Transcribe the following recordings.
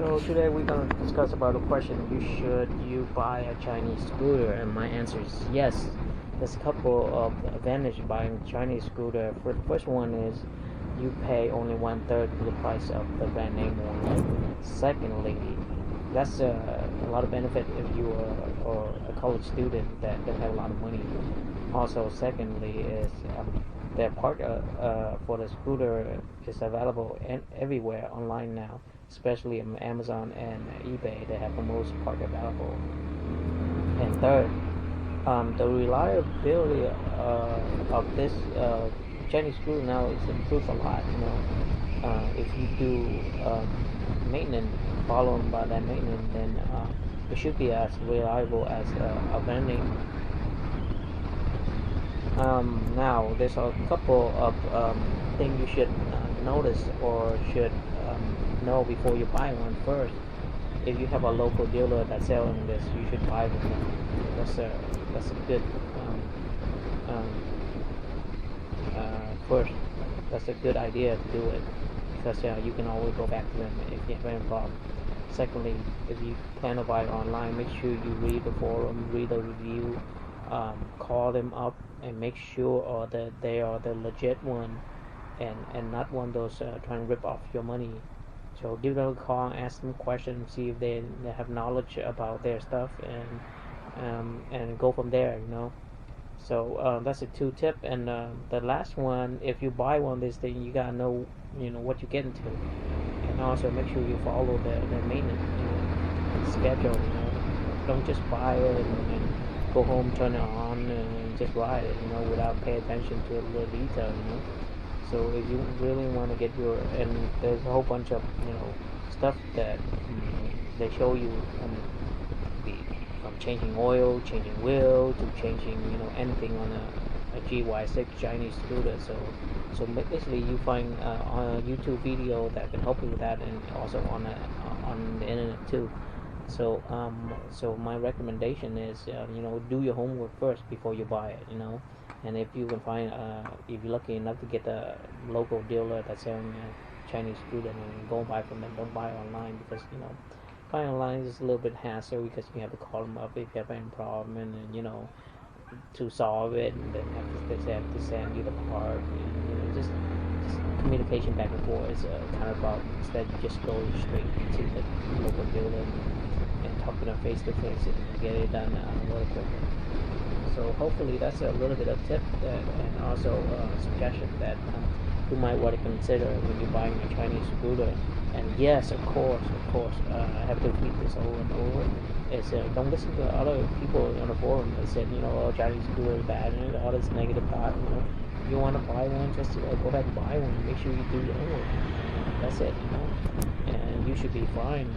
So today we're gonna discuss about the question: should you buy a Chinese scooter? And my answer is yes. There's a couple of advantages buying Chinese scooter. For the first one is you pay only 1/3 of the price of the brand name one. Secondly, that's a lot of benefit if you are or a college student that don't have a lot of money. Also, secondly, is the part for the scooter is available everywhere online now, especially on Amazon and eBay. They have the most part available. And third, the reliability of this Chinese scooter now is improved a lot. If you do maintenance, following by that maintenance, then it should be as reliable as a brand name. Now, there's a couple of things you should notice or should know before you buy one. First, if you have a local dealer that's selling this, you should buy with them. That's a good um, first. That's a good idea to do it because you can always go back to them if you have any problem. Secondly, if you plan to buy online, make sure you read the forum, read the review, call them up and make sure that they are the legit one and not one of those trying to rip off your money. So give them a call, ask them questions, see if they have knowledge about their stuff, and go from there. So that's a two tip. And the last one, if you buy one of these things, you gotta know what you get into, and also make sure you follow the maintenance schedule. Don't just buy it and go home, turn it on, and just ride it. Without paying attention to the detail. So if you really want to get and there's a whole bunch of stuff that they show you, from changing oil, changing wheel, to changing anything on a GY6 Chinese scooter. So basically you find on a YouTube video that can help you with that, and also on the internet too. So my recommendation is do your homework first before you buy it. And if you can find if you're lucky enough to get a local dealer that's selling Chinese scooter, and go and buy from them. Don't buy online because buying online is a little bit hassle because you have to call them up if you have any problem, and to solve it, and then they have to send you the part, and just communication back and forth is kind of about, instead you just go straight to the local dealer and talk to them face to face and get it done a little quicker. So hopefully that's a little bit of tip and also a suggestion that you might want to consider when you're buying a Chinese scooter. And yes, of course, I have to repeat this over and over. Is don't listen to other people on the forum that said Chinese scooter is bad and all this negative talk. If you want to buy one, just go ahead and buy one. Make sure you do your homework. That's it. And you should be fine.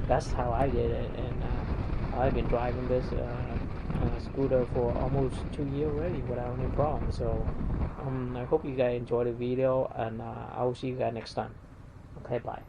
That's how I did it, and I've been driving this scooter for almost 2 years already without any problem. So I hope you guys enjoyed the video, and I will see you guys next time. Okay, bye.